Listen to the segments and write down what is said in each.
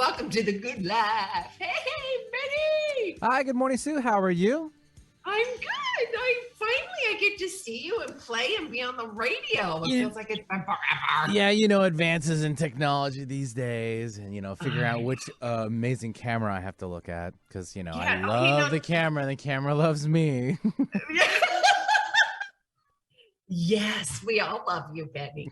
welcome to the good life. Hey, Betty. Hi, good morning, Sue. How are you? I'm good. I get to see you and play and be on the radio. It feels like it's been forever. Yeah, advances in technology these days and, figuring out which amazing camera I have to look at because, I love the camera and the camera loves me. Yes, we all love you, Betty.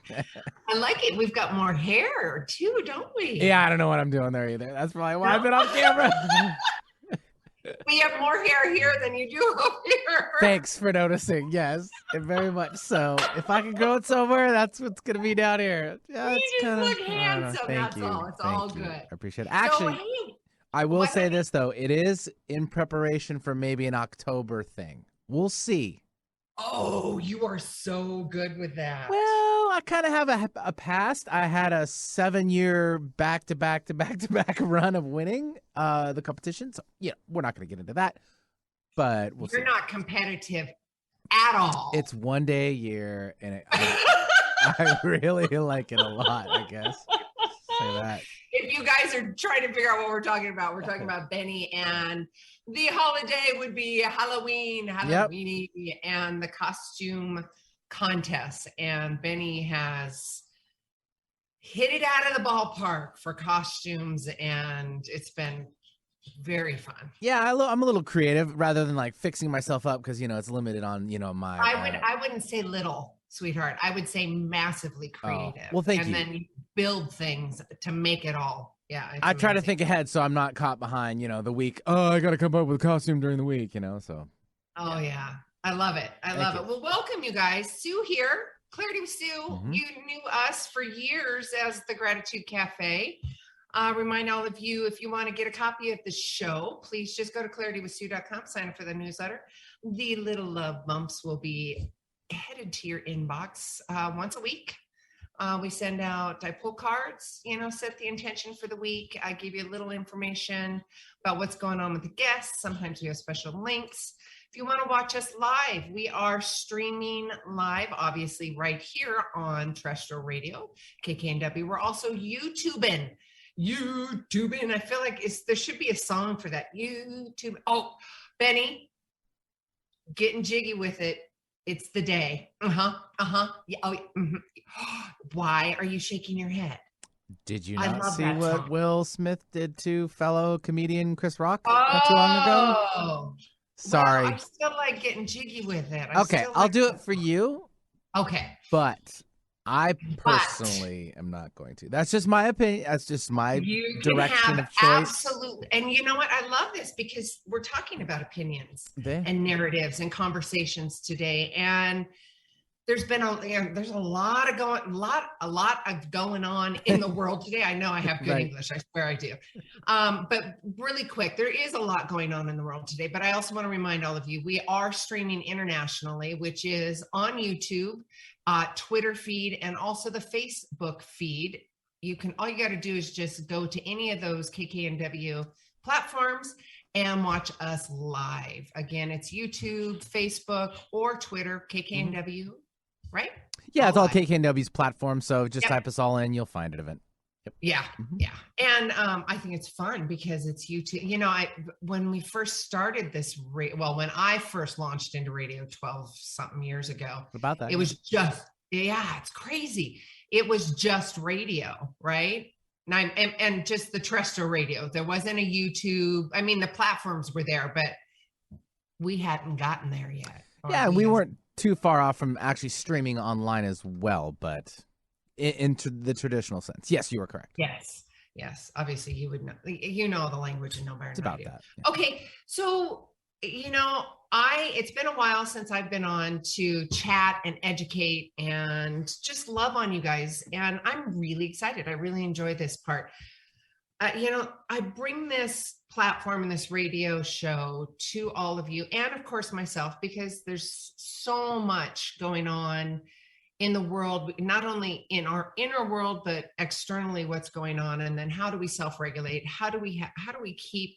I like it. We've got more hair too, don't we? Yeah, I don't know what I'm doing there either. That's probably why I've been on camera. We have more hair here than you do over here. Thanks for noticing. Yes, very much so. If I can grow it somewhere, that's what's going to be down here. Yeah, you just look handsome. That's all. It's all good. I appreciate it. Actually, I will say this, though. It is in preparation for maybe an October thing. We'll see. Oh, you are so good with that. Well, I kind of have a past. I had a 7-year back-to-back run of winning the competition. So, we're not going to get into that. But we'll see. You're not competitive at all. It's one day a year, and I really like it a lot, I guess. Say that. If you guys are trying to figure out what we're talking about Benny, and the holiday would be Halloween, and the costume contest. And Benny has hit it out of the ballpark for costumes, and it's been very fun. Yeah, I'm a little creative rather than like fixing myself up because it's limited on my. I wouldn't say little, sweetheart. I would say massively creative. Well, thank you. And then you build things to make it all. Yeah, I try to think ahead so I'm not caught behind, the week. Oh, I got to come up with a costume during the week, so. Oh, yeah. I love it. I love it. Well, welcome, you guys. Sue here. Clarity with Sue. Mm-hmm. You knew us for years as the Gratitude Cafe. Remind all of you, if you want to get a copy of the show, please just go to claritywithsue.com, sign up for the newsletter. The little love bumps will be headed to your inbox once a week. I pull cards, set the intention for the week. I give you a little information about what's going on with the guests. Sometimes we have special links. If you want to watch us live, we are streaming live, obviously, right here on terrestrial radio, KKNW. We're also YouTubing. I feel like there should be a song for that. YouTube. Oh, Benny, getting jiggy with it. It's the day. Yeah. Oh, mm-hmm. Why are you shaking your head? Did you not see what Will Smith did to fellow comedian Chris Rock not too long ago? Oh, sorry. Well, I still like getting jiggy with it. I'll do it for you. Okay. But I personally am not going to. That's just my opinion. That's just my direction of choice. Absolutely. And you know what? I love this because we're talking about opinions and narratives and conversations today. And there's been there's a lot of going on in the world today. I know I have good English. I swear I do. But really quick, there is a lot going on in the world today. But I also want to remind all of you, we are streaming internationally, which is on YouTube, Twitter feed, and also the Facebook feed. All you got to do is just go to any of those KKNW platforms and watch us live. Again, it's YouTube, Facebook, or Twitter, KKNW, right? Yeah, it's all KKNW's platform. So just type us all in, you'll find an event. Yep. Yeah. Mm-hmm. Yeah. And I think it's fun because it's YouTube. When we first started this, when I first launched into radio 12 something years ago, what about that? It was just, it's crazy. It was just radio, right? And just the terrestrial radio. There wasn't a YouTube. I mean, the platforms were there, but we hadn't gotten there yet. Yeah. And we weren't too far off from actually streaming online as well, but into the traditional sense. Yes, you are correct. Yes. Obviously you would know, the language and know better. It's about that. Yeah. Okay. So, it's been a while since I've been on to chat and educate and just love on you guys. And I'm really excited. I really enjoy this part. I bring this platform and this radio show to all of you and of course myself, because there's so much going on in the world, not only in our inner world, but externally what's going on. And then how do we self-regulate? How do we keep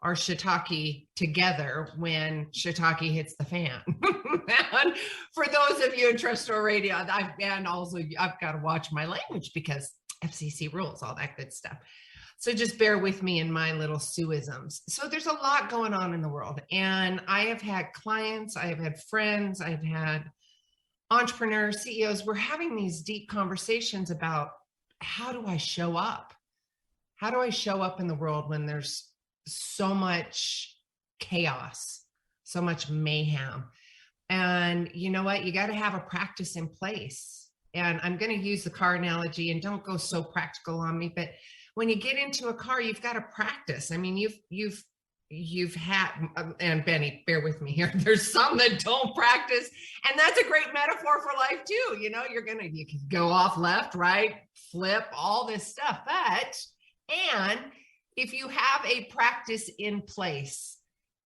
our shiitake together when shiitake hits the fan? And for those of you in terrestrial radio, I've got to watch my language because FCC rules, all that good stuff. So just bear with me in my little Sueisms. So there's a lot going on in the world. And I have had clients, I have had friends, I've had entrepreneurs, CEOs. We're having these deep conversations about how do I show up? How do I show up in the world when there's so much chaos, so much mayhem? And you know what? You got to have a practice in place. And I'm going to use the car analogy, and don't go so practical on me, but when you get into a car, you've got to practice. I mean, you've had, and Benny, bear with me here. There's some that don't practice, and that's a great metaphor for life too. You know, you can go off left, right, flip, all this stuff. And if you have a practice in place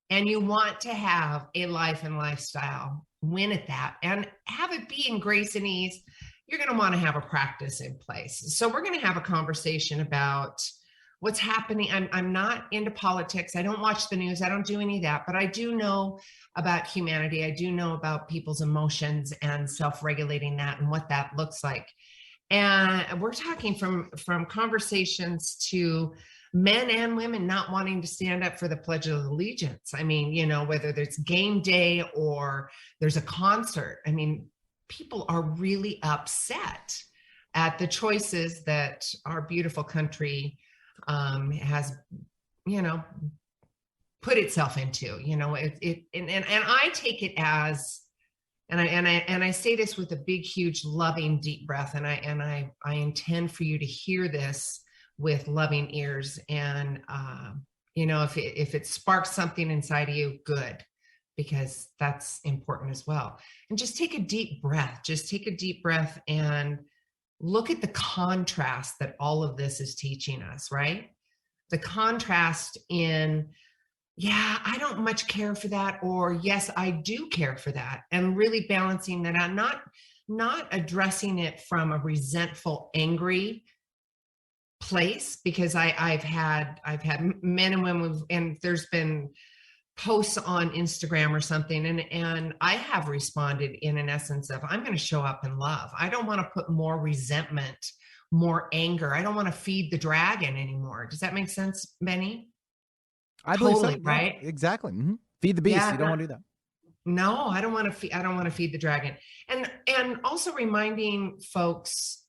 and you want to have a life and lifestyle, win at that and have it be in grace and ease, you're going to want to have a practice in place. So we're going to have a conversation about what's happening. I'm not into politics. I don't watch the news. I don't do any of that, but I do know about humanity. I do know about people's emotions and self-regulating that and what that looks like. And we're talking from conversations to men and women not wanting to stand up for the Pledge of Allegiance. I mean, you know, whether there's game day or there's a concert, I mean, people are really upset at the choices that our beautiful country has, you know, put itself into. You know, and I take it as, and I say this with a big, huge, loving, deep breath, and I intend for you to hear this with loving ears. And you know, if it sparks something inside of you, good, because that's important as well. And just take a deep breath. Just take a deep breath and look at the contrast that all of this is teaching us, right? The contrast in, yeah, I don't much care for that, or yes, I do care for that, and really balancing that out, not addressing it from a resentful, angry place, because I've had men and women, and there's been posts on Instagram or something, and I have responded in an essence of, I'm going to show up in love. I don't want to put more resentment, more anger. I don't want to feed the dragon anymore. Does that make sense, Benny? I believe Totally, so. right? Yeah, exactly. Mm-hmm. Feed the beast. Yeah, you don't want to do that. No, I don't want to feed the dragon. And also reminding folks,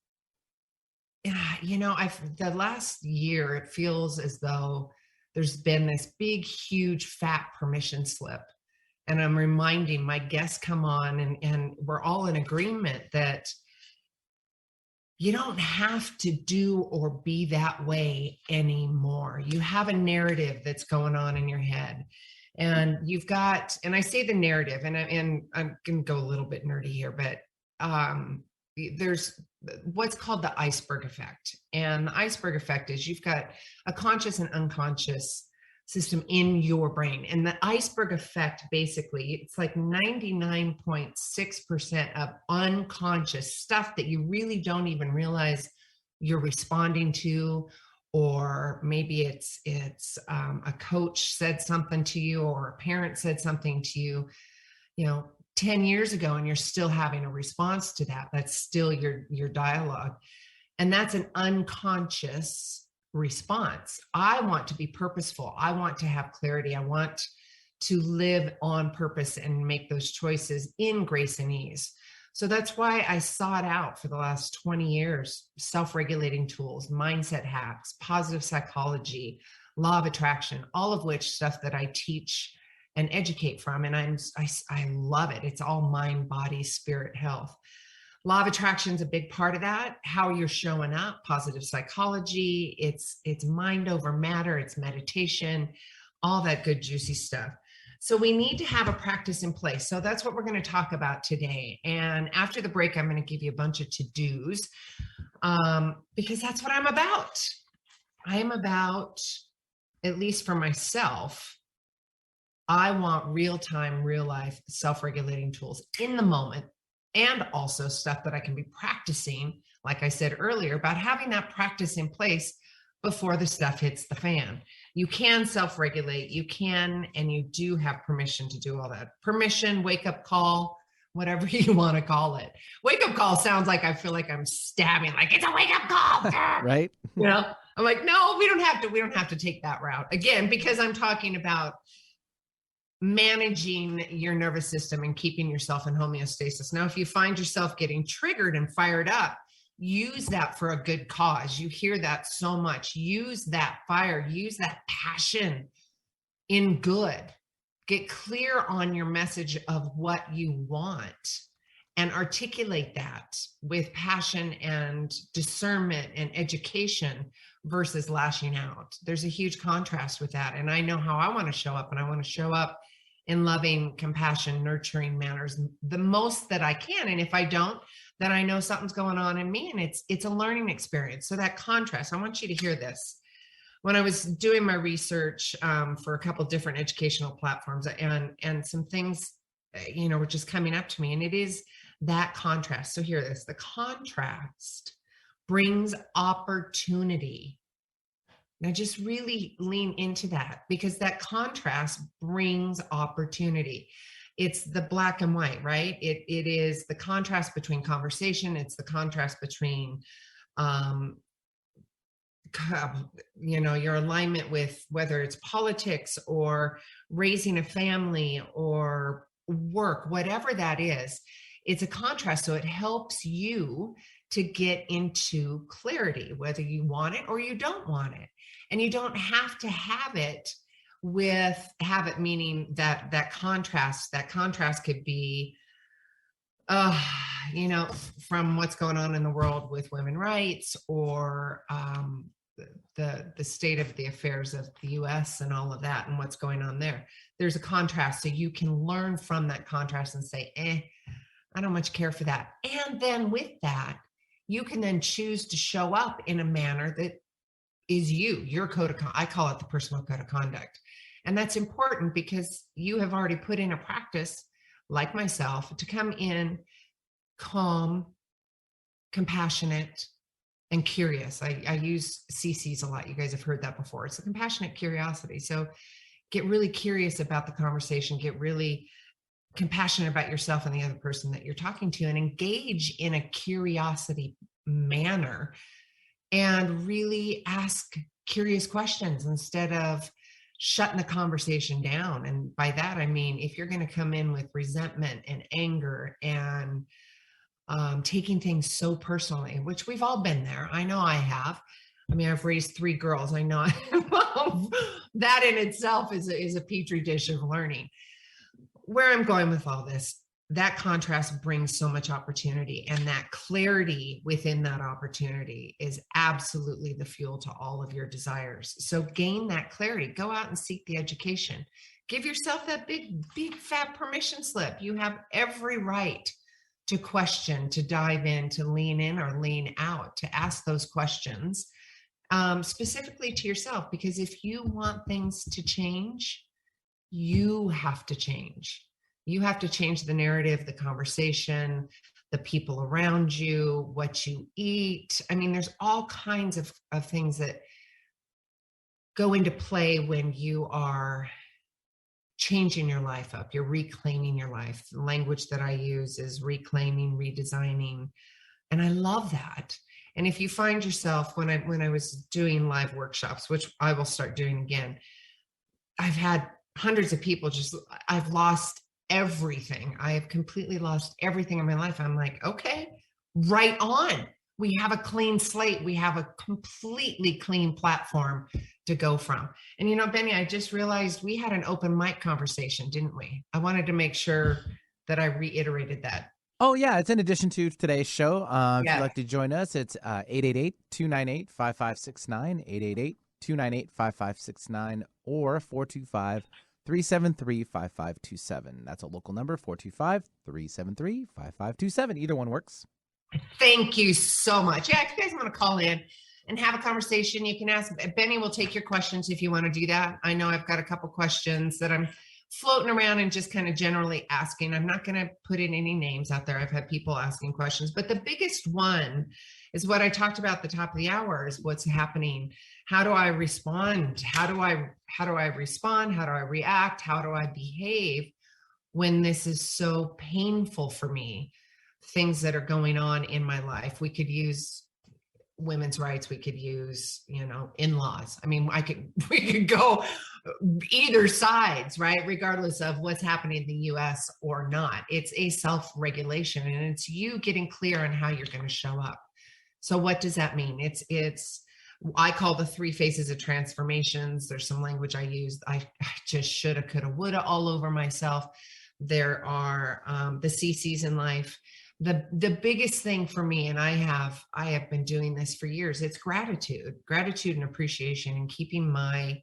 you know, the last year, it feels as though there's been this big, huge, fat permission slip. And I'm reminding my guests come on, and we're all in agreement that you don't have to do or be that way anymore. You have a narrative that's going on in your head. And you've got, and I say the narrative, and I'm going to go a little bit nerdy here, but there's what's called the iceberg effect. And the iceberg effect is you've got a conscious and unconscious system in your brain. And the iceberg effect, basically, it's like 99.6% of unconscious stuff that you really don't even realize you're responding to, or maybe it's a coach said something to you, or a parent said something to you, you know, 10 years ago, and you're still having a response to that. That's still your dialogue. And that's an unconscious response. I want to be purposeful. I want to have clarity. I want to live on purpose and make those choices in grace and ease. So that's why I sought out for the last 20 years, self-regulating tools, mindset hacks, positive psychology, law of attraction, all of which stuff that I teach and educate from. And I love it. It's all mind, body, spirit, health. Law of attraction is a big part of that. How you're showing up, positive psychology, it's mind over matter, it's meditation, all that good, juicy stuff. So we need to have a practice in place. So that's what we're going to talk about today. And after the break, I'm going to give you a bunch of to-dos, because that's what I'm about. I am about, at least for myself, I want real-time, real-life self-regulating tools in the moment, and also stuff that I can be practicing, like I said earlier, about having that practice in place before the stuff hits the fan. You can self-regulate, you can, and you do have permission to do all that. Permission, wake-up call, whatever you want to call it. Wake-up call sounds like I feel like I'm stabbing, like it's a wake-up call. Right? You know, I'm like, no, we don't have to take that route again, because I'm talking about managing your nervous system and keeping yourself in homeostasis. Now, if you find yourself getting triggered and fired up, use that for a good cause. You hear that so much. Use that fire, use that passion in good. Get clear on your message of what you want and articulate that with passion and discernment and education versus lashing out. There's a huge contrast with that. And I know how I want to show up, and I want to show up in loving, compassion, nurturing manners the most that I can. And if I don't, then I know something's going on in me, and it's a learning experience. So that contrast, I want you to hear this. When I was doing my research for a couple different educational platforms, and some things, were just coming up to me, and it is that contrast. So hear this: the contrast brings opportunity. Now just really lean into that, because that contrast brings opportunity. It's the black and white, right? It is the contrast between conversation. It's the contrast between your alignment with whether it's politics or raising a family or work, whatever that is. It's a contrast. So it helps you to get into clarity, whether you want it or you don't want it. And you don't have to have it meaning that contrast could be, from what's going on in the world with women's rights, or the state of the affairs of the US and all of that and what's going on there. There's a contrast. So you can learn from that contrast and say, I don't much care for that. And then with that, you can then choose to show up in a manner that is your code of conduct. I call it the personal code of conduct. And that's important because you have already put in a practice, like myself, to come in calm, compassionate, and curious. I use CCs a lot. You guys have heard that before. It's a compassionate curiosity. So get really curious about the conversation, get really compassionate about yourself and the other person that you're talking to, and engage in a curiosity manner, and really ask curious questions instead of shutting the conversation down. And by that, I mean, if you're going to come in with resentment and anger and taking things so personally, which we've all been there. I know I have. I mean, I've raised 3 girls. I know that in itself is a petri dish of learning. Where I'm going with all this, that contrast brings so much opportunity, and that clarity within that opportunity is absolutely the fuel to all of your desires. So gain that clarity, go out and seek the education, give yourself that big fat permission slip. You have every right to question, to dive in, to lean in or lean out, to ask those questions specifically to yourself, because if you want things to change, you have to change. You have to change the narrative, the conversation, the people around you, what you eat. I mean, there's all kinds of things that go into play when you are changing your life up. You're reclaiming your life. The language that I use is reclaiming, redesigning. And I love that. And if you find yourself, when I was doing live workshops, which I will start doing again, I've had hundreds of people I've lost everything. I have completely lost everything in my life. I'm like, okay, right on. We have a clean slate. We have a completely clean platform to go from. And Benny, I just realized we had an open mic conversation, didn't we? I wanted to make sure that I reiterated that. Oh, yeah. It's in addition to today's show. If you'd like to join us, it's 888-298-5569, 888-298-5569, or 425-373-5527. That's a local number, 425-373-5527. Either one works. Thank you so much. Yeah, if you guys want to call in and have a conversation, you can ask. Benny will take your questions if you want to do that. I know I've got a couple questions that I'm floating around and just kind of generally asking. I'm not going to put in any names out there. I've had people asking questions, but the biggest one is what I talked about at the top of the hour, is what's happening. How do I respond? How do I respond? How do I react? How do I behave when this is so painful for me? Things that are going on in my life. We could use women's rights, we could use, in-laws. I mean, we could go either sides, right? Regardless of what's happening in the US or not. It's a self-regulation, and it's you getting clear on how you're going to show up. So what does that mean? It's I call the 3 phases of transformations. There's some language I used. I just shoulda, coulda, woulda all over myself. There are the CCs in life. The biggest thing for me, and I have been doing this for years, it's gratitude and appreciation, and keeping my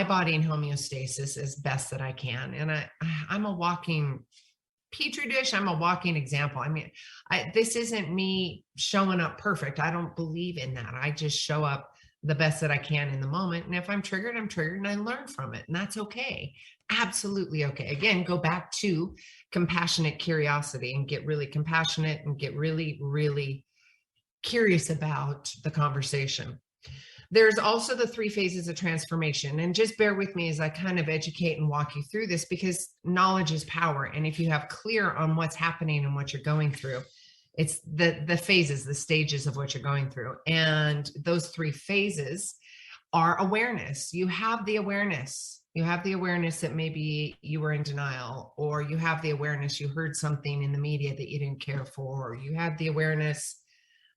body in homeostasis as best that I can. And I'm a walking petri dish. I'm a walking example. I mean, this isn't me showing up perfect. I don't believe in that. I just show up the best that I can in the moment. And if I'm triggered, and I learn from it. And that's okay. Absolutely okay. Again, go back to compassionate curiosity, and get really compassionate and get really, really curious about the conversation. There's also the 3 phases of transformation. And just bear with me as I kind of educate and walk you through this, because knowledge is power. And if you have clear on what's happening and what you're going through, it's the phases, the stages of what you're going through. And those 3 phases are awareness. You have the awareness. You have the awareness that maybe you were in denial, or you have the awareness you heard something in the media that you didn't care for, or you have the awareness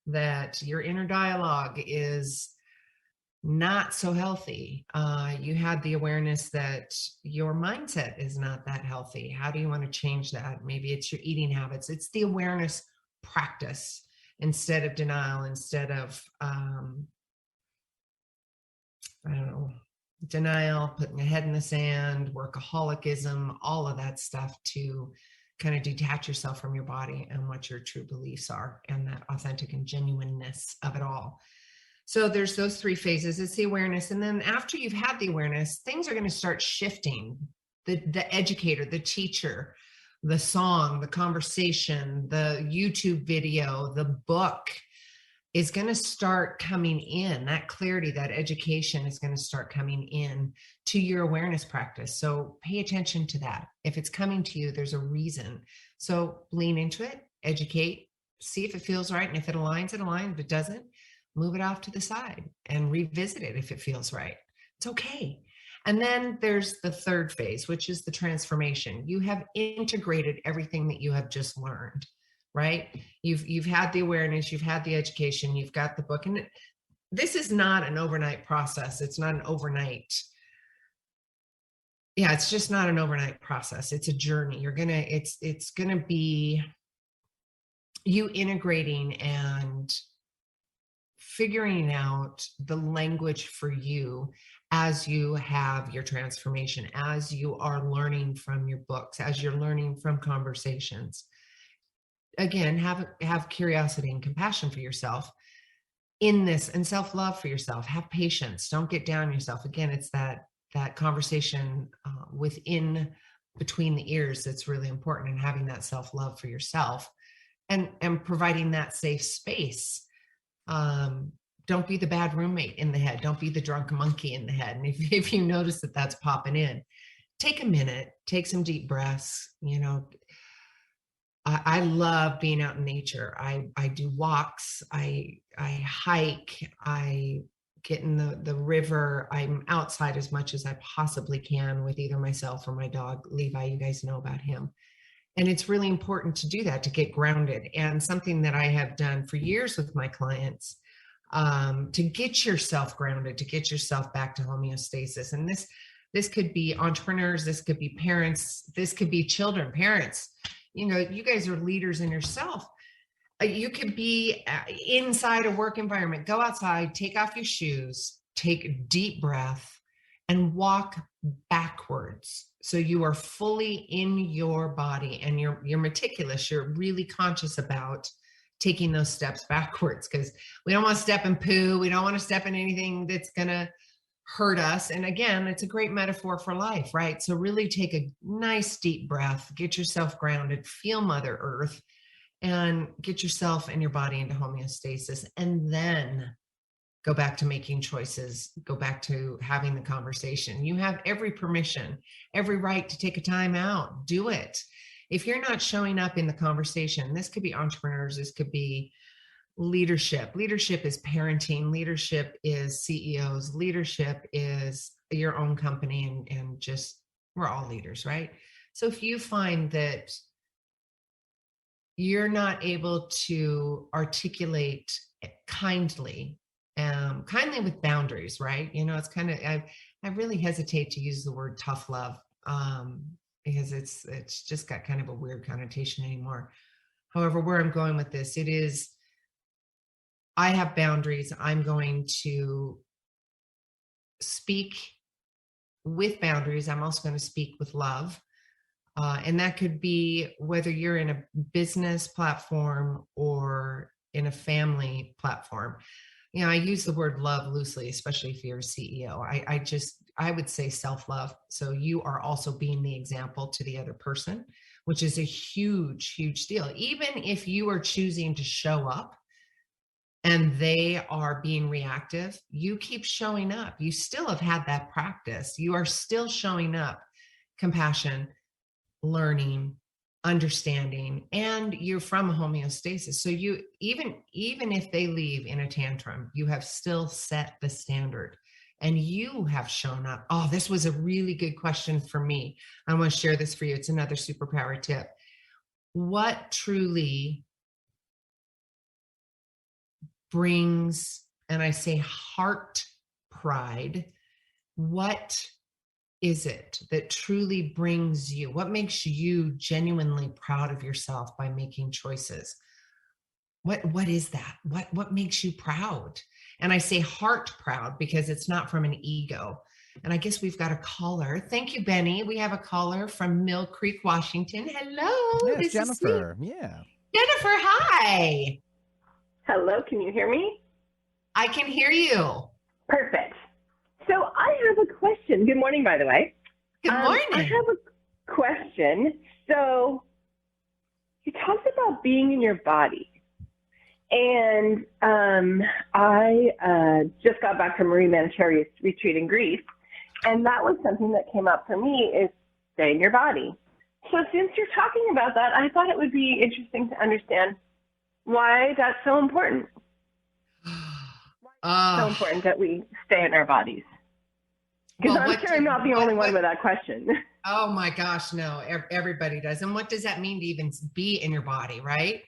that your inner dialogue is not so healthy. You had the awareness that your mindset is not that healthy. How do you want to change that? Maybe it's your eating habits. It's the awareness practice instead of denial, instead of, denial, putting your head in the sand, workaholicism, all of that stuff, to kind of detach yourself from your body and what your true beliefs are, and that authentic and genuineness of it all. So there's those 3 phases. It's the awareness. And then after you've had the awareness, things are going to start shifting. The educator, the teacher, the song, the conversation, the YouTube video, the book is going to start coming in. That clarity, that education is going to start coming in to your awareness practice. So pay attention to that. If it's coming to you, there's a reason. So lean into it, educate, see if it feels right. And if it aligns, it aligns. If it doesn't, move it off to the side and revisit it if it feels right. It's okay. And then there's the 3rd phase, which is the transformation. You have integrated everything that you have just learned, right? You've had the awareness, you've had the education, you've got the book. And this is not an overnight process. It's not an overnight. Yeah, it's just not an overnight process. It's a journey. It's gonna be you integrating and figuring out the language for you as you have your transformation, as you are learning from your books, as you're learning from conversations. Again, have curiosity and compassion for yourself in this, and self-love for yourself. Have patience. Don't get down on yourself. Again, it's that conversation within, between the ears, that's really important, and having that self-love for yourself, and providing that safe space. Don't be the bad roommate in the head. Don't be the drunk monkey in the head. And if you notice that that's popping in, take a minute, take some deep breaths. I love being out in nature. I do walks. I hike. I get in the river. I'm outside as much as I possibly can with either myself or my dog, Levi. You guys know about him. And it's really important to do that, to get grounded. And something that I have done for years with my clients, to get yourself grounded, to get yourself back to homeostasis. And this could be entrepreneurs, this could be parents, this could be children, parents. You guys are leaders in yourself. You could be inside a work environment. Go outside, take off your shoes, take a deep breath, and walk backwards. So you are fully in your body, and you're meticulous. You're really conscious about taking those steps backwards, because we don't want to step in poo. We don't want to step in anything that's going to hurt us. And again, it's a great metaphor for life, right? So really take a nice deep breath, get yourself grounded, feel Mother Earth, and get yourself and your body into homeostasis. And then go back to making choices, go back to having the conversation. You have every permission, every right to take a time out. Do it. If you're not showing up in the conversation, this could be entrepreneurs, this could be Leadership is parenting. Leadership is CEOs. Leadership is your own company, and just, we're all leaders, right? So if you find that you're not able to articulate kindly, with boundaries, right? It's kind of, I really hesitate to use the word tough love, because it's just got kind of a weird connotation anymore. However, where I'm going with this, it is, I have boundaries. I'm going to speak with boundaries. I'm also going to speak with love. And that could be whether you're in a business platform or in a family platform. I use the word love loosely, especially if you're a CEO. I would say self-love. So you are also being the example to the other person, which is a huge, huge deal. Even if you are choosing to show up and they are being reactive, you keep showing up. You still have had that practice. You are still showing up, compassion, learning, understanding, and you're from a homeostasis. So you, even if they leave in a tantrum, you have still set the standard and you have shown up. Oh, this was a really good question for me. I want to share this for you. It's another superpower tip. What truly brings, and I say heart pride, what is it that truly brings you? What makes you genuinely proud of yourself by making choices? What is that? What makes you proud? And I say heart proud because it's not from an ego. And I guess we've got a caller. Thank you, Benny. We have a caller from Mill Creek, Washington. Hello. Yes, this Jennifer. Is yeah. Jennifer, hi. Hello, can you hear me? I can hear you. Perfect. So I have a question. Good morning, by the way. Good morning. I have a question. So you talked about being in your body. And I just got back from Marie Manicheri's retreat in Greece. And that was something that came up for me, is stay in your body. So since you're talking about that, I thought it would be interesting to understand why that's so important. So important that we stay in our bodies. Because I'm sure I'm not the only one with that question. Oh my gosh, no, everybody does. And what does that mean to even be in your body, right?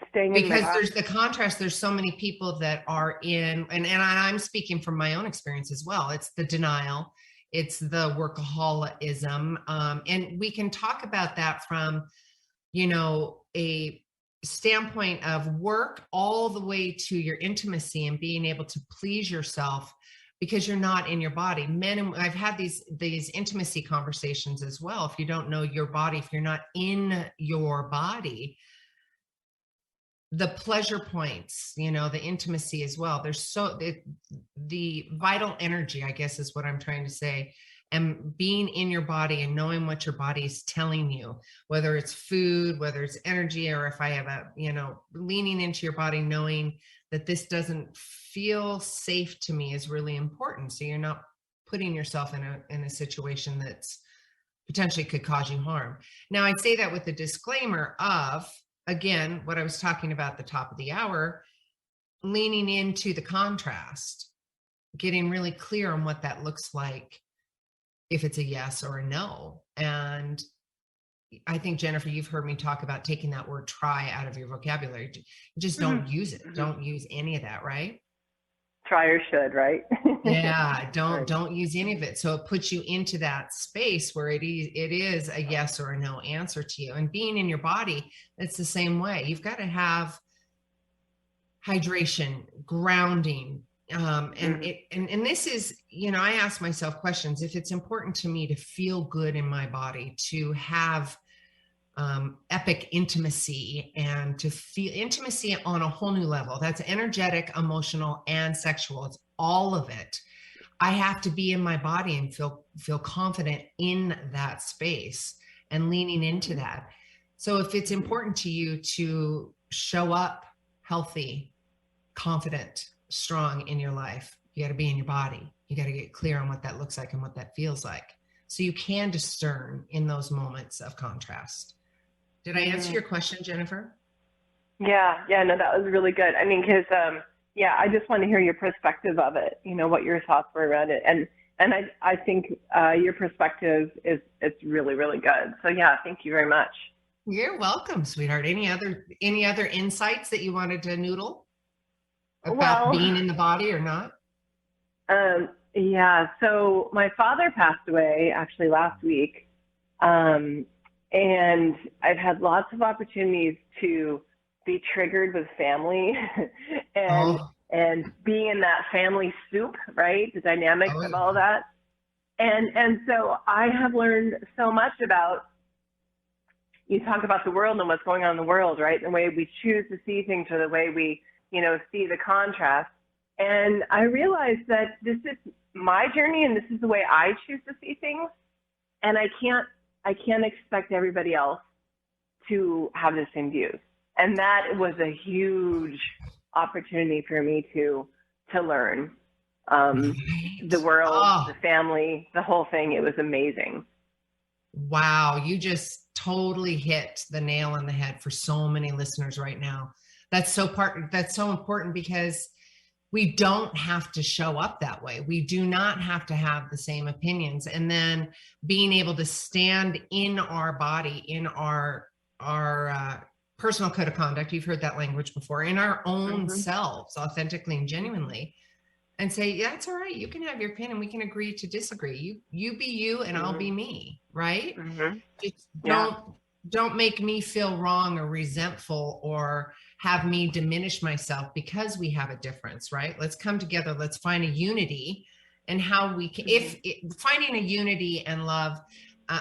Staying because there's the contrast. There's so many people that are in, and I'm speaking from my own experience as well. It's the denial, it's the workaholism. And we can talk about that from, a standpoint of work all the way to your intimacy and being able to please yourself because you're not in your body. I've had these intimacy conversations as well. If you don't know your body, if you're not in your body, the pleasure points, the intimacy as well. There's the vital energy, I guess is what I'm trying to say. And being in your body and knowing what your body is telling you, whether it's food, whether it's energy, or if I have leaning into your body, knowing that this doesn't feel safe to me is really important. So you're not putting yourself in a situation that's potentially could cause you harm. Now, I'd say that with the disclaimer of, again, what I was talking about at the top of the hour, leaning into the contrast, getting really clear on what that looks like, if it's a yes or a no. And I think, Jennifer, you've heard me talk about taking that word try out of your vocabulary. Just don't use it. Don't use any of that, right? Try or should, right? Yeah, don't use any of it. So it puts you into that space where it is a yes or a no answer to you. And being in your body, it's the same way. You've got to have hydration, grounding, and this is, I ask myself questions. If it's important to me to feel good in my body, to have epic intimacy, and to feel intimacy on a whole new level, that's energetic, emotional, and sexual. It's all of it. I have to be in my body and feel confident in that space and leaning into that. So if it's important to you to show up healthy, confident, strong in your life, you got to be in your body. You got to get clear on what that looks like and what that feels like, so you can discern in those moments of contrast. Did I answer your question, Jennifer? Yeah, no, that was really good. I mean, because yeah, I just want to hear your perspective of it. You know, what your thoughts were around it, and I think your perspective is it's really really good. So yeah, thank you very much. You're welcome, sweetheart. Any other insights that you wanted to noodle about Well, being in the body or not? yeah. So my father passed away actually last week, and I've had lots of opportunities to be triggered with family, and Oh, and being in that family soup, right? The dynamics oh of yeah. all that, and so I have learned so much about. You talk about the world and what's going on in the world, right? The way we choose to see things, or the way we, see the contrast. And I realized that this is my journey, and this is the way I choose to see things. And I can't expect everybody else to have the same views. And that was a huge opportunity for me to learn the Right. world, Oh, the family, the whole thing. It was amazing. wow. You just totally hit the nail on the head for so many listeners right now. That's so important because we don't have to show up that way. We do not have to have the same opinions. And then being able to stand in our body, in our personal code of conduct, you've heard that language before, in our own Hmm. selves, authentically and genuinely, and say, yeah, it's all right. You can have your opinion. We can agree to disagree. You be you and I'll be Hmm. me, right? Hmm. Just Yeah. don't make me feel wrong or resentful or have me diminish myself because we have a difference, right? Let's come together. Let's find a unity and how we can, Hmm. finding a unity and love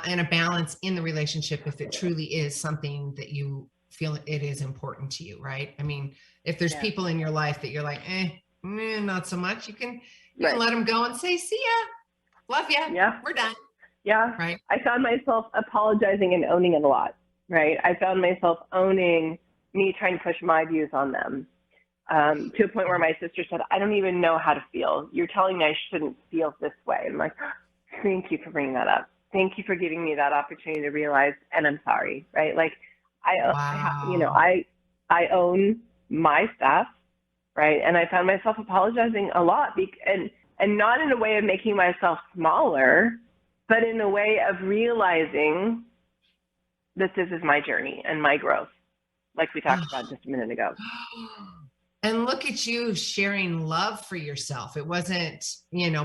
and a balance in the relationship, if it truly is something that you feel it is important to you, right? I mean, if there's Yeah. people in your life that you're like, not so much, you can Right. let them go and say, see ya, love ya, Yeah. we're done, Yeah. right? I found myself apologizing and owning it a lot, right? I found myself owning me trying to push my views on them, to a point where my sister said, I don't even know how to feel. You're telling me I shouldn't feel this way. I'm like, thank you for bringing that up. Thank you for giving me that opportunity to realize, and I'm sorry, right? Like, Wow. I own my stuff, right? And I found myself apologizing a lot, and not in a way of making myself smaller, but in a way of realizing that this is my journey and my growth, like we talked about just a minute ago. And look at you sharing love for yourself. It wasn't,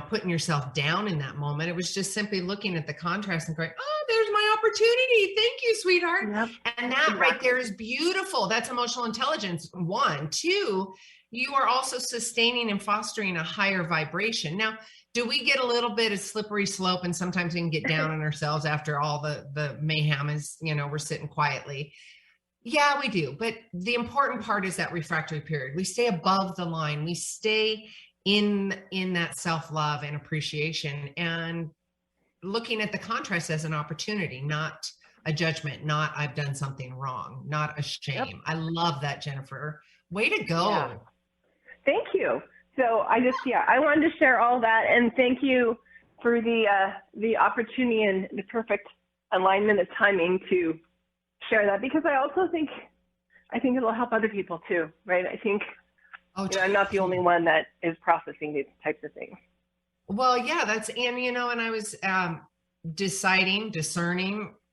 putting yourself down in that moment. It was just simply looking at the contrast and going, oh, there's my opportunity. Thank you, sweetheart. Yep, And that right exactly. there is beautiful. That's emotional intelligence. One, two, you are also sustaining and fostering a higher vibration. Now, do we get a little bit of slippery slope, and sometimes we can get down on ourselves after all the mayhem is, we're sitting quietly? Yeah, we do. But the important part is that refractory period. We stay above the line. We stay in that self-love and appreciation, and looking at the contrast as an opportunity, not a judgment, not I've done something wrong, not a Yep. shame. I love that, Jennifer. Way to Yeah. go. Thank you. So I wanted to share all that, and thank you for the opportunity and the perfect alignment of timing to share that, because I think it'll help other people too, right? I think Oh, I'm not the only totally. one that is processing these types of things. Well, yeah, and I was discerning,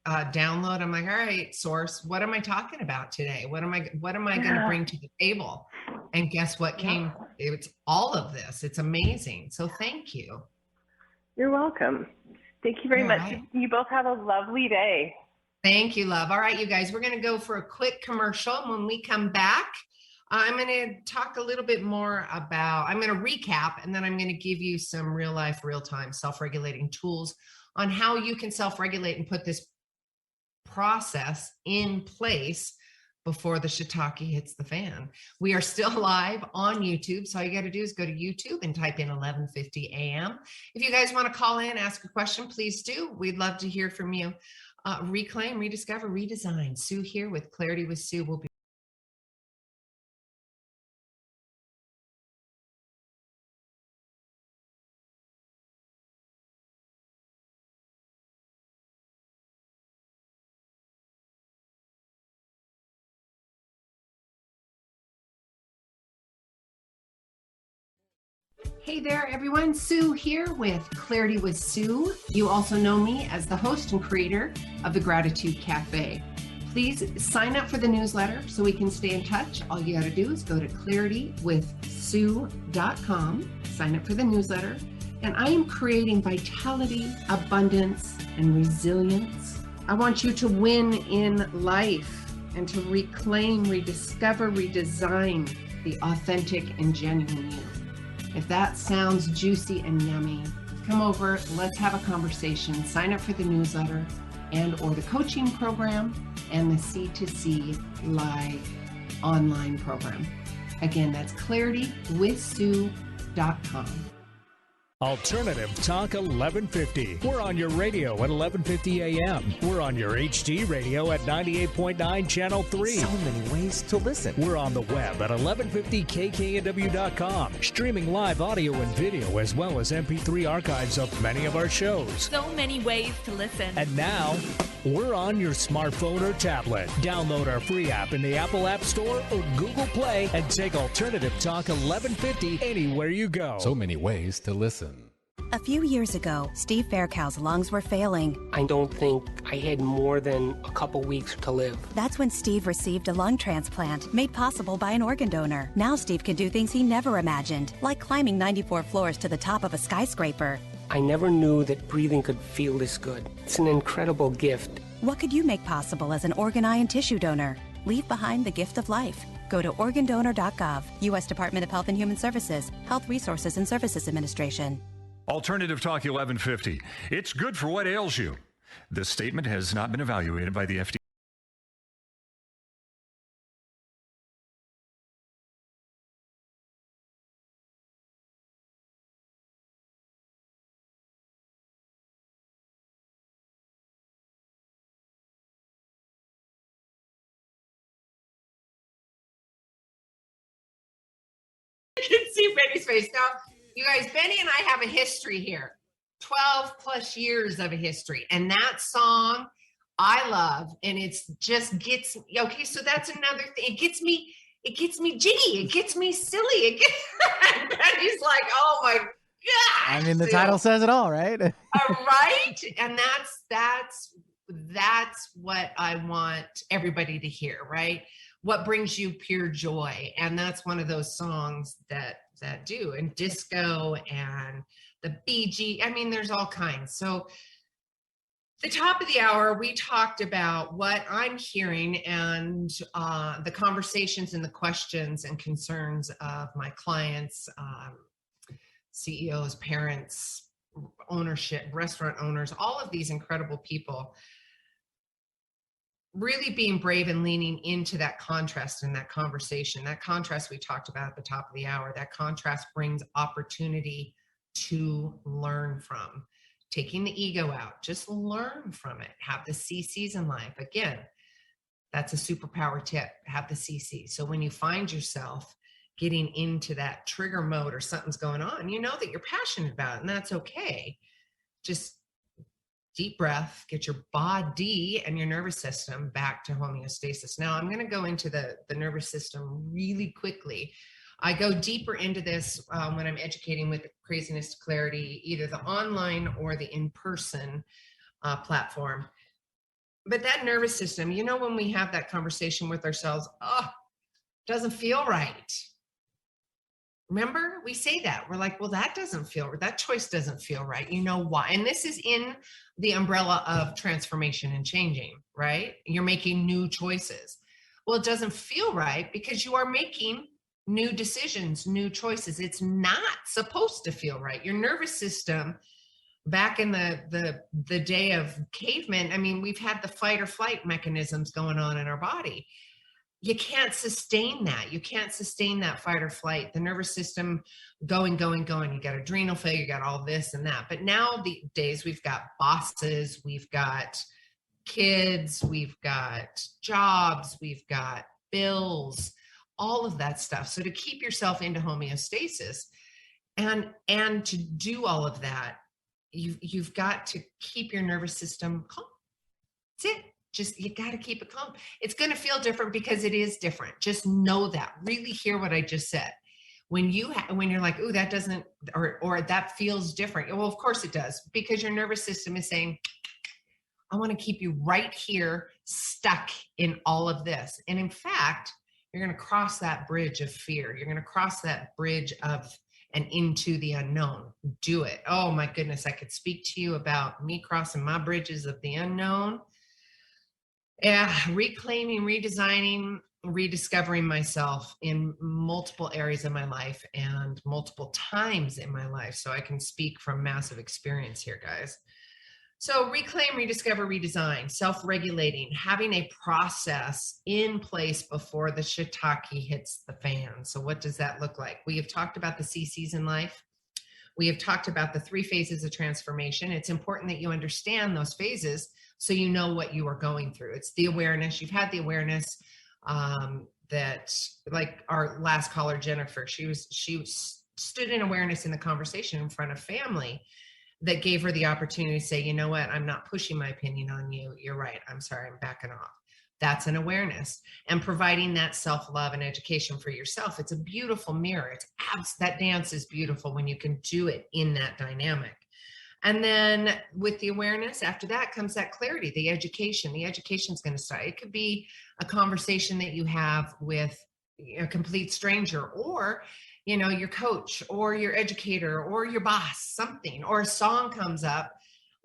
download. I'm like, all right, source, what am I talking about today? What am I going to Yeah. bring to the table? And guess what Yep. came? It's all of this. It's amazing. So thank you. You're welcome. Thank you very All much. right. You both have a lovely day. Thank you, love. All right, you guys, we're going to go for a quick commercial. When we come back, I'm going to talk a little bit more I'm going to recap, and then I'm going to give you some real life, real time self regulating tools on how you can self regulate and put this process in place before the shiitake hits the fan. We are still live on YouTube. So all you got to do is go to YouTube and type in 11:50 a.m. If you guys want to call in, ask a question, please do. We'd love to hear from you. Reclaim, rediscover, redesign. Sue here with Clarity with Sue. We'll be Hey there, everyone. Sue here with Clarity with Sue. You also know me as the host and creator of the Gratitude Cafe. Please sign up for the newsletter so we can stay in touch. All you got to do is go to claritywithsue.com, sign up for the newsletter, and I am creating vitality, abundance, and resilience. I want you to win in life and to reclaim, rediscover, redesign the authentic and genuine you. If that sounds juicy and yummy, come over, let's have a conversation, sign up for the newsletter and or the coaching program and the C2C live online program. Again, that's claritywithsue.com. Alternative Talk 1150. We're on your radio at 1150 a.m. We're on your HD radio at 98.9 Channel 3. So many ways to listen. We're on the web at 1150kknw.com, streaming live audio and video as well as MP3 archives of many of our shows. So many ways to listen. And now, we're on your smartphone or tablet. Download our free app in the Apple App Store or Google Play and take Alternative Talk 1150 anywhere you go. So many ways to listen. A few years ago, Steve Faircow's lungs were failing. I don't think I had more than a couple weeks to live. That's when Steve received a lung transplant made possible by an organ donor. Now Steve can do things he never imagined, like climbing 94 floors to the top of a skyscraper. I never knew that breathing could feel this good. It's an incredible gift. What could you make possible as an organ, eye, and tissue donor? Leave behind the gift of life. Go to organdonor.gov, U.S. Department of Health and Human Services, Health Resources and Services Administration. Alternative Talk 1150. It's good for what ails you. This statement has not been evaluated by the FDA. I can see Benny's face now. You guys, Benny and I have a history here, 12 plus years of a history. And that song I love, and it's just gets, okay, so that's another thing. It gets me jiggy. It gets me silly. And Benny's like, oh my God. I mean, the title says it all, right? Right? And that's what I want everybody to hear, right? What brings you pure joy. And that's one of those songs that do, and disco and the BG. I mean, there's all kinds. So the top of the hour, we talked about what I'm hearing and the conversations and the questions and concerns of my clients, CEOs, parents, ownership, restaurant owners, all of these incredible people. Really being brave and leaning into that contrast in that conversation. That contrast we talked about at the top of the hour, that contrast brings opportunity to learn from. Taking the ego out, just learn from it. Have the CCs in life. Again, that's a superpower tip, have the CC. So when you find yourself getting into that trigger mode or something's going on, you know that you're passionate about it, and that's okay. Just deep breath, get your body and your nervous system back to homeostasis. Now, I'm going to go into the nervous system really quickly. I go deeper into this when I'm educating with Craziness to Clarity, either the online or the in-person platform. But that nervous system, you know, when we have that conversation with ourselves, doesn't feel right. Remember, we say that. We're like, well, that choice doesn't feel right. You know why? And this is in the umbrella of transformation and changing, right? You're making new choices. Well, it doesn't feel right because you are making new decisions, new choices. It's not supposed to feel right. Your nervous system, back in the day of cavemen, I mean, we've had the fight or flight mechanisms going on in our body. You can't sustain that. You can't sustain that fight or flight. The nervous system going. You got adrenal failure, you got all this and that. But nowadays we've got bosses, we've got kids, we've got jobs, we've got bills, all of that stuff. So to keep yourself into homeostasis and to do all of that, you've got to keep your nervous system calm. That's it. Just, you got to keep it calm. It's going to feel different because it is different. Just know that. Really hear what I just said. when you're like, "Ooh, that doesn't," or that feels different. Well, of course it does, because your nervous system is saying, I want to keep you right here, stuck in all of this. And in fact, you're going to cross that bridge of fear. You're going to cross that bridge of and into the unknown. Do it. Oh my goodness, I could speak to you about me crossing my bridges of the unknown. Yeah, reclaiming, redesigning, rediscovering myself in multiple areas of my life and multiple times in my life. So I can speak from massive experience here, guys. So reclaim, rediscover, redesign, self-regulating, having a process in place before the shiitake hits the fan. So what does that look like? We have talked about the CCs in life. We have talked about the 3 phases of transformation. It's important that you understand those phases so you know what you are going through. It's the awareness. You've had the awareness that, like our last caller, Jennifer, she stood in awareness in the conversation in front of family that gave her the opportunity to say, you know what, I'm not pushing my opinion on you. You're right. I'm sorry. I'm backing off. That's an awareness, and providing that self-love and education for yourself. It's a beautiful mirror. That dance is beautiful when you can do it in that dynamic. And then with the awareness, after that comes that clarity, the education. The education is going to start. It could be a conversation that you have with a complete stranger, or your coach or your educator or your boss, something, or a song comes up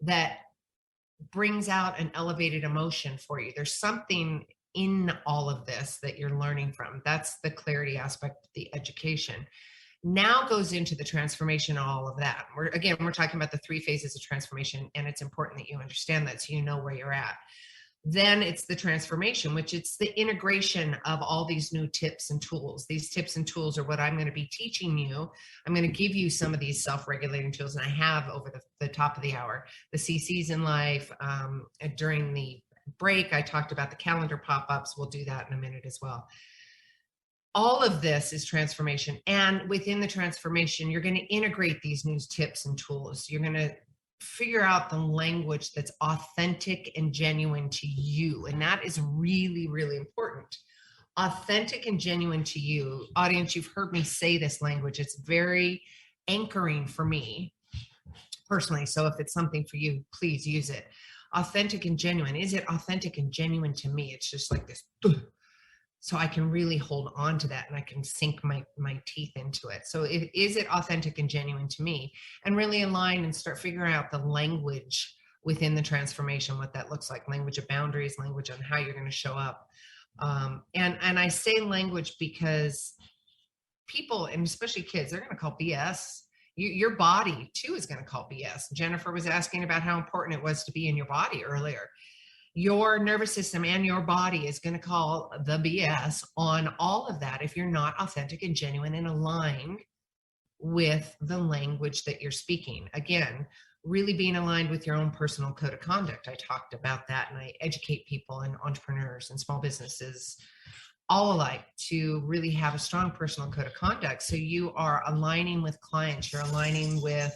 that brings out an elevated emotion for you. There's something in all of this that you're learning from. That's the clarity aspect, the education. Now goes into the transformation, all of that. We're talking about the 3 phases of transformation, and it's important that you understand that so you know where you're at. Then it's the transformation, which it's the integration of all these new tips and tools. These tips and tools are what I'm going to be teaching you. I'm going to give you some of these self-regulating tools, and I have over the top of the hour. The CCs in life. During the break, I talked about the calendar pop-ups. We'll do that in a minute as well. All of this is transformation. And within the transformation, you're going to integrate these new tips and tools. You're going to figure out the language that's authentic and genuine to you. And that is really, really important. Authentic and genuine to you. Audience, you've heard me say this language. It's very anchoring for me personally. So if it's something for you, please use it. Authentic and genuine. Is it authentic and genuine to me? It's just like this. So I can really hold on to that, and I can sink my teeth into it. So is it authentic and genuine to me? And really align and start figuring out the language within the transformation, what that looks like. Language of boundaries, language on how you're going to show up. And I say language because people, and especially kids, they're going to call BS. Your body too is going to call BS. Jennifer was asking about how important it was to be in your body earlier. Your nervous system and your body is going to call the BS on all of that if you're not authentic and genuine and aligned with the language that you're speaking. Again, really being aligned with your own personal code of conduct. I talked about that, and I educate people and entrepreneurs and small businesses all alike to really have a strong personal code of conduct. So you are aligning with clients, you're aligning with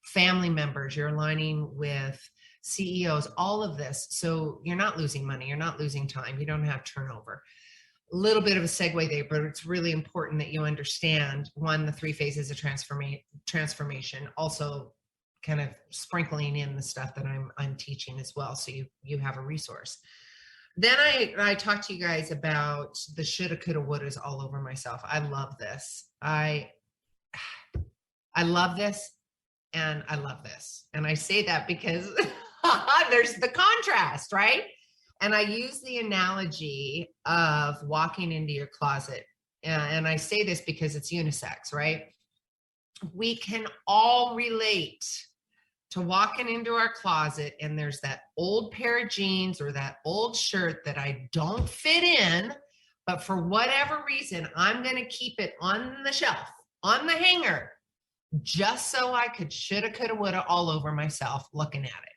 family members, you're aligning with CEOs, all of this. So you're not losing money, you're not losing time, you don't have turnover. A little bit of a segue there, but it's really important that you understand, one, the 3 phases of transformation, also kind of sprinkling in the stuff that I'm teaching as well. So you have a resource. Then I talked to you guys about the shoulda, coulda, wouldas all over myself. I love this. I love this, and I love this. And I say that because there's the contrast, right? And I use the analogy of walking into your closet. And I say this because it's unisex, right? We can all relate to walking into our closet, and there's that old pair of jeans or that old shirt that I don't fit in, but for whatever reason, I'm going to keep it on the shelf, on the hanger, just so I could shoulda, coulda, woulda all over myself looking at it.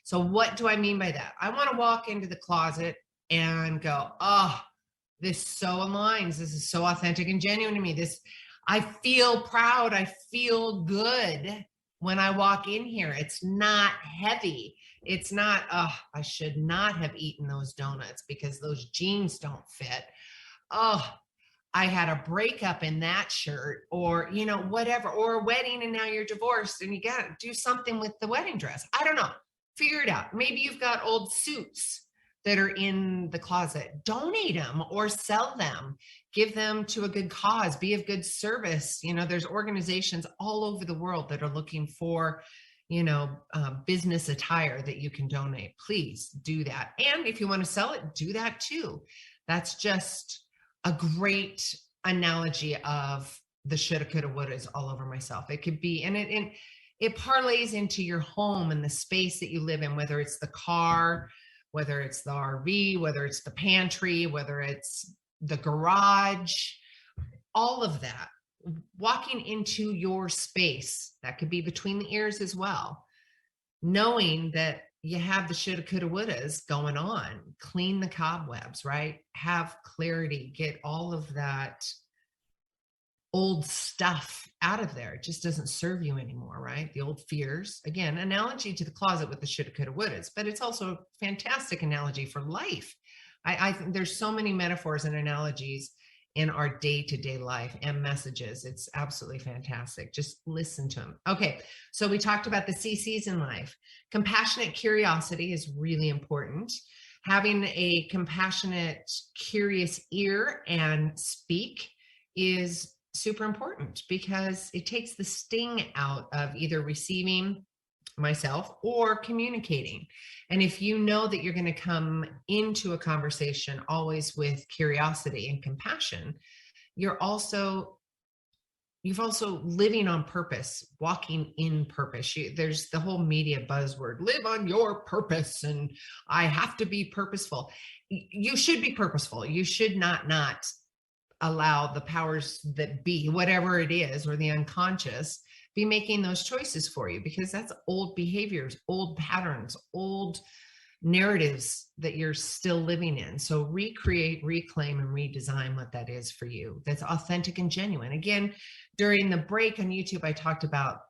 So what do I mean by that? I want to walk into the closet and go, oh, this so aligns. This is so authentic and genuine to me. I feel proud. I feel good when I walk in here. It's not heavy. It's not, oh, I should not have eaten those donuts because those jeans don't fit. Oh, I had a breakup in that shirt, or, you know, whatever, or a wedding and now you're divorced and you got to do something with the wedding dress. I don't know. Figure it out. Maybe you've got old suits that are in the closet. Donate them or sell them. Give them to a good cause. Be of good service. You know, there's organizations all over the world that are looking for, you know, business attire that you can donate. Please do that. And if you want to sell it, do that too. That's just a great analogy of the shoulda, coulda, wouldas all over myself. It could be, and it parlays into your home and the space that you live in, whether it's the car, whether it's the RV, whether it's the pantry, whether it's the garage, all of that. Walking into your space, that could be between the ears as well, knowing that you have the shoulda, coulda, wouldas going on. Clean the cobwebs, right? Have clarity, get all of that old stuff out of there. It just doesn't serve you anymore, right? The old fears. Again, analogy to the closet with the shoulda, coulda, wouldas, but it's also a fantastic analogy for life. I think there's so many metaphors and analogies in our day-to-day life and messages. It's absolutely fantastic. Just listen to them. Okay, so we talked about the CCs in life. Compassionate curiosity is really important. Having a compassionate, curious ear and speak is super important because it takes the sting out of either receiving myself or communicating. And if you know that you're going to come into a conversation always with curiosity and compassion, you've also living on purpose, walking in purpose. There's the whole media buzzword, live on your purpose, and I have to be purposeful. You should be purposeful. You should not allow the powers that be, whatever it is, or the unconscious, be making those choices for you, because that's old behaviors, old patterns, old narratives that you're still living in. So recreate, reclaim, and redesign what that is for you. That's authentic and genuine. Again, during the break on YouTube, I talked about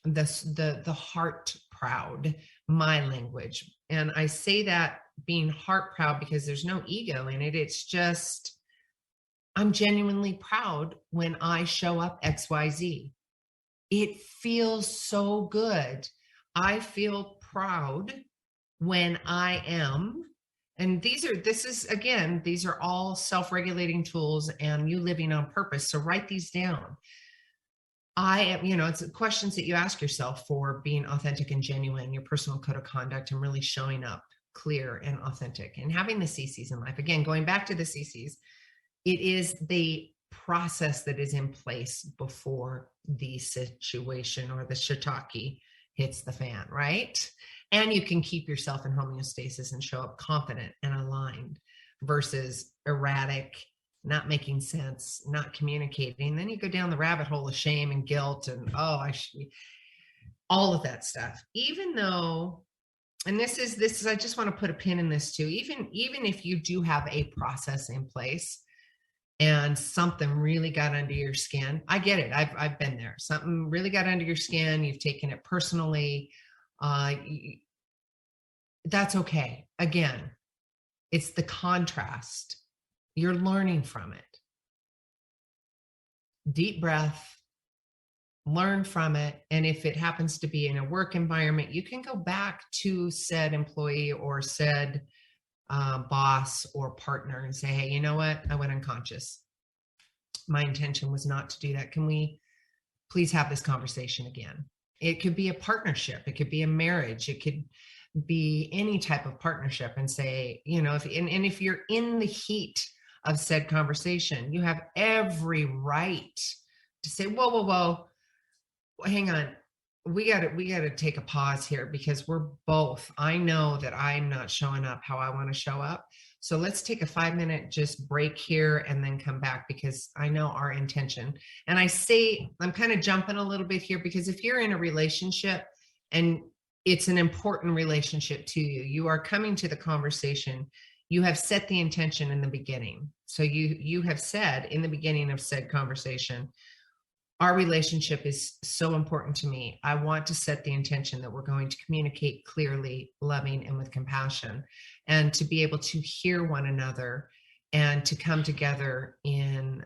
the heart proud, my language. And I say that being heart proud because there's no ego in it. It's just, I'm genuinely proud when I show up XYZ. It feels so good. I feel proud when I am, and these are all self-regulating tools and you living on purpose. So write these down. I am, it's questions that you ask yourself for being authentic and genuine, your personal code of conduct, and really showing up clear and authentic and having the CCs in life. Again, going back to the CCs, it is the process that is in place before the situation or the shiitake hits the fan, right? And you can keep yourself in homeostasis and show up confident and aligned versus erratic, not making sense, not communicating. Then you go down the rabbit hole of shame and guilt and, all of that stuff. Even though, and this is, I just want to put a pin in this too, even if you do have a process in place, and something really got under your skin. I get it. I've been there. Something really got under your skin. You've taken it personally. That's okay. Again, it's the contrast. You're learning from it. Deep breath, learn from it. And if it happens to be in a work environment, you can go back to said employee or said boss or partner and say, hey, you know what? I went unconscious. My intention was not to do that. Can we please have this conversation again? It could be a partnership. It could be a marriage. It could be any type of partnership, and say, if you're in the heat of said conversation, you have every right to say, whoa, hang on. We got to take a pause here because I know that I'm not showing up how I want to show up. So let's take a 5-minute just break here and then come back, because I know our intention. And I'm kind of jumping a little bit here, because if you're in a relationship and it's an important relationship to you, you are coming to the conversation, you have set the intention in the beginning. So you have said in the beginning of said conversation, our relationship is so important to me. I want to set the intention that we're going to communicate clearly, loving, and with compassion, and to be able to hear one another and to come together in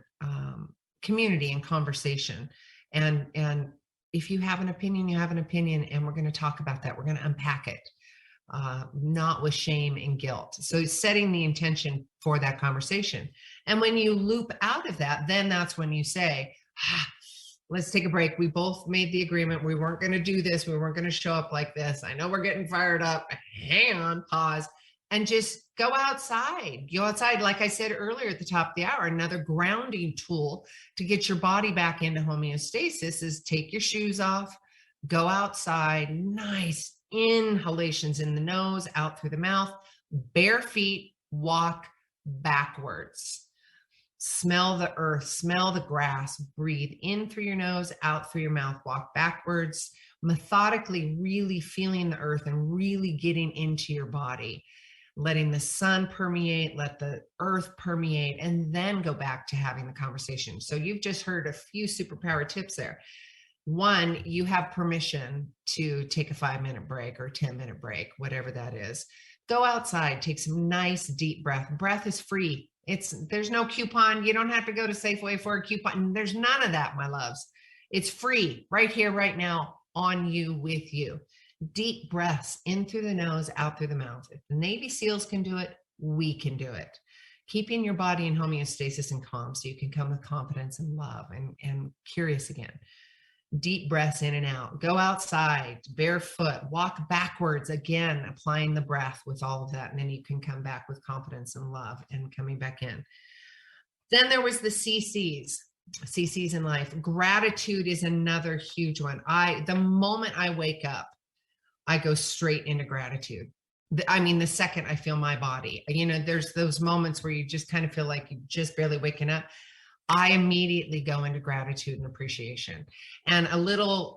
community and conversation. And if you have an opinion, you have an opinion, and we're going to talk about that. We're going to unpack it, not with shame and guilt. So setting the intention for that conversation. And when you loop out of that, then that's when you say, let's take a break. We both made the agreement. We weren't going to do this. We weren't going to show up like this. I know we're getting fired up. Hang on, pause, and just go outside. Go outside. Like I said earlier at the top of the hour, another grounding tool to get your body back into homeostasis is take your shoes off, go outside, nice inhalations in the nose, out through the mouth, bare feet, walk backwards. Smell the earth, smell the grass, breathe in through your nose, out through your mouth, walk backwards, methodically really feeling the earth and really getting into your body, letting the sun permeate, let the earth permeate, and then go back to having the conversation. So you've just heard a few superpower tips there. One, you have permission to take a 5-minute break or 10-minute break, whatever that is. Go outside, take some nice deep breath. Breath is free. There's no coupon. You don't have to go to Safeway for a coupon. There's none of that, my loves. It's free right here, right now, on you, with you. Deep breaths in through the nose, out through the mouth. If the Navy SEALs can do it, we can do it. Keeping your body in homeostasis and calm so you can come with confidence and love and curious again. Deep breaths in and out. Go outside, barefoot, walk backwards, again, applying the breath with all of that. And then you can come back with confidence and love and coming back in. Then there was the CCs in life. Gratitude is another huge one. The moment I wake up, I go straight into gratitude. The second I feel my body, there's those moments where you just kind of feel like you're just barely waking up. I immediately go into gratitude and appreciation. And a little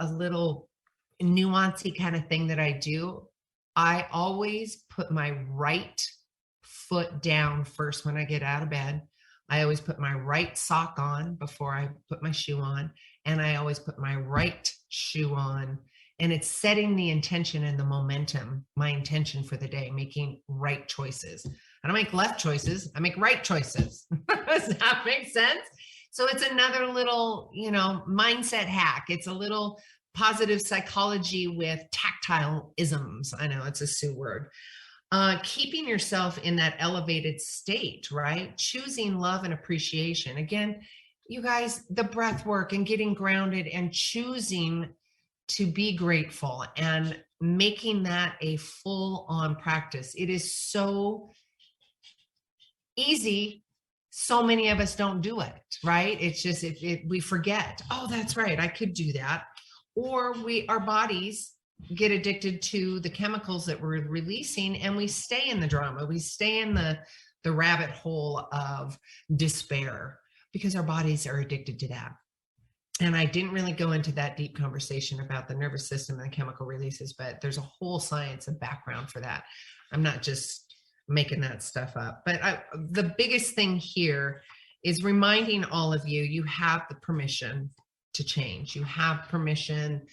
nuancy kind of thing that I do, I always put my right foot down first when I get out of bed. I always put my right sock on before I put my shoe on. And I always put my right shoe on. And it's setting the intention and the momentum, my intention for the day, making right choices. I don't make left choices. I make right choices. Does that make sense? So it's another little, mindset hack. It's a little positive psychology with tactile isms. I know it's a Sioux word. Keeping yourself in that elevated state, right? Choosing love and appreciation. Again, you guys, the breath work and getting grounded and choosing to be grateful and making that a full-on practice. It is so easy. So many of us don't do it, right? It's just, we forget, oh, that's right, I could do that. Or our bodies get addicted to the chemicals that we're releasing and we stay in the drama. We stay in the rabbit hole of despair because our bodies are addicted to that. And I didn't really go into that deep conversation about the nervous system and the chemical releases, but there's a whole science and background for that. I'm not just making that stuff up. But the biggest thing here is reminding all of you, you have the permission to change. You have permission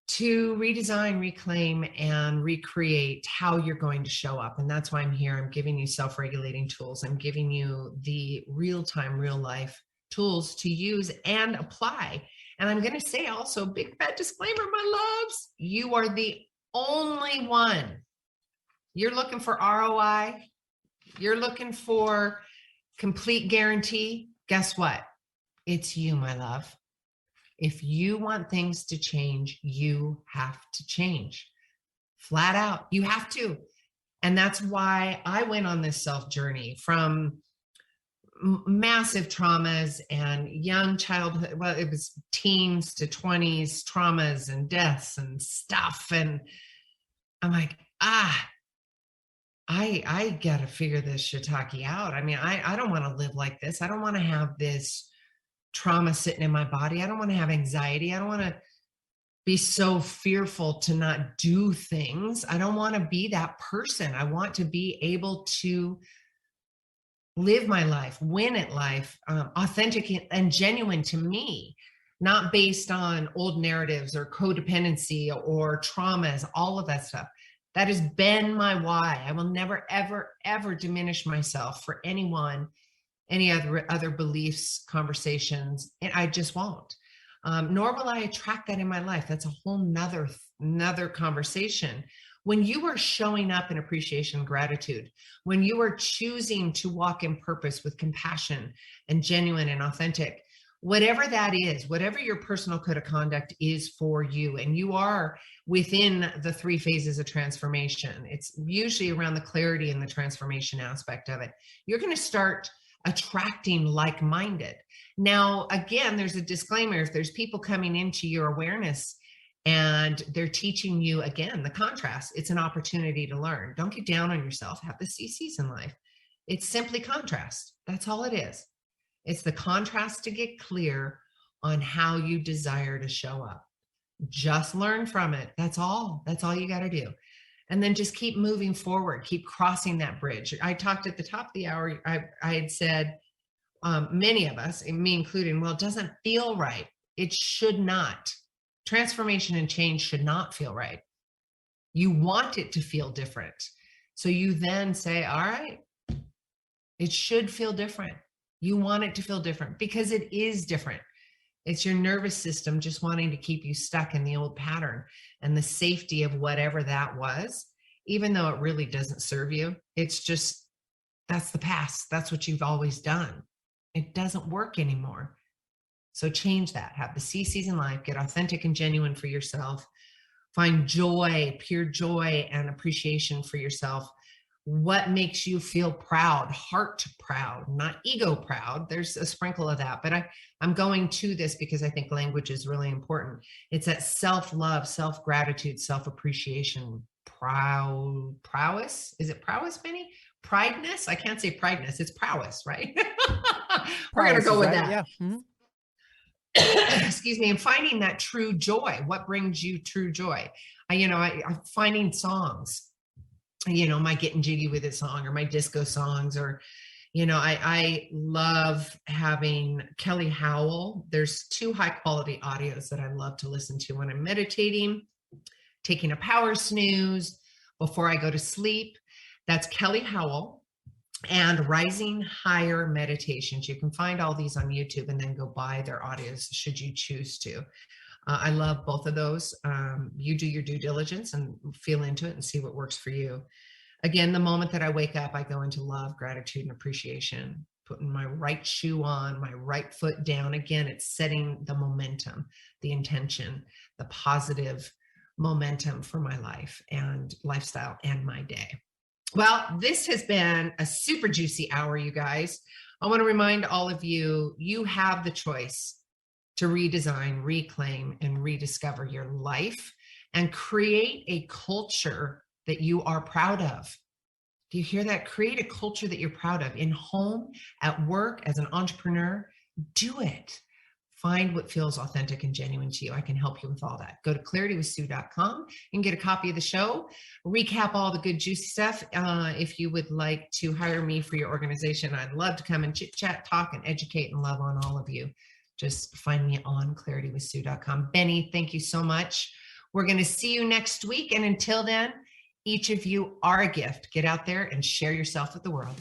to redesign, reclaim, and recreate how you're going to show up. And that's why I'm here. I'm giving you self-regulating tools. I'm giving you the real-time, real-life tools to use and apply. And I'm going to say also, big fat disclaimer, my loves, you are the only one. You're looking for ROI. You're looking for complete guarantee. Guess what? It's you, my love. If you want things to change, you have to change. Flat out, you have to. And that's why I went on this self journey from massive traumas and young childhood. Well, it was teens to 20s traumas and deaths and stuff. And I'm like, I got to figure this shiitake out. I mean, I don't want to live like this. I don't want to have this trauma sitting in my body. I don't want to have anxiety. I don't want to be so fearful to not do things. I don't want to be that person. I want to be able to live my life, win at life, authentic and genuine to me, not based on old narratives or codependency or traumas, all of that stuff. That has been my why. I will never, ever, ever diminish myself for anyone, any other beliefs, conversations. And I just won't. Nor will I attract that in my life. That's a whole nother conversation. When you are showing up in appreciation and gratitude, when you are choosing to walk in purpose with compassion and genuine and authentic, whatever that is, whatever your personal code of conduct is for you, and you are within the 3 phases of transformation, it's usually around the clarity and the transformation aspect of it, you're going to start attracting like-minded. Now, again, there's a disclaimer. If there's people coming into your awareness and they're teaching you, again, the contrast, it's an opportunity to learn. Don't get down on yourself. Have the CCs in life. It's simply contrast. That's all it is. It's the contrast to get clear on how you desire to show up. Just learn from it. That's all. That's all you got to do. And then just keep moving forward. Keep crossing that bridge. I talked at the top of the hour. I had said, many of us, and me including, well, it doesn't feel right. It should not. Transformation and change should not feel right. You want it to feel different. So you then say, all right, it should feel different. You want it to feel different because it is different. It's your nervous system just wanting to keep you stuck in the old pattern and the safety of whatever that was, even though it really doesn't serve you. It's just, that's the past. That's what you've always done. It doesn't work anymore. So change that. Have the CCs in life. Get authentic and genuine for yourself. Find joy, pure joy and appreciation for yourself. What makes you feel proud, heart proud, not ego proud. There's a sprinkle of that, but I'm going to this because I think language is really important. It's that self-love, self-gratitude, self-appreciation, prowess. Is it prowess, Benny? Prideness? I can't say prideness. It's prowess, right? We're going to go with that. Yeah. Mm-hmm. Excuse me. And finding that true joy. What brings you true joy? I'm finding songs. My Getting Jiggy With It song or my disco songs, or, I love having Kelly Howell. There's 2 high quality audios that I love to listen to when I'm meditating, taking a power snooze before I go to sleep. That's Kelly Howell and Rising Higher Meditations. You can find all these on YouTube and then go buy their audios should you choose to. I love both of those. You do your due diligence and feel into it and see what works for you. Again, the moment that I wake up, I go into love, gratitude, and appreciation, putting my right shoe on, my right foot down. Again, it's setting the momentum, the intention, the positive momentum for my life and lifestyle and my day. Well, this has been a super juicy hour, you guys. I want to remind all of you, you have the choice to redesign, reclaim, and rediscover your life and create a culture that you are proud of. Do you hear that? Create a culture that you're proud of in home, at work, as an entrepreneur. Do it. Find what feels authentic and genuine to you. I can help you with all that. Go to claritywithsue.com and get a copy of the show. Recap all the good, juicy stuff. If you would like to hire me for your organization, I'd love to come and chit chat, talk, and educate and love on all of you. Just find me on claritywithsue.com. Benny, thank you so much. We're going to see you next week. And until then, each of you are a gift. Get out there and share yourself with the world.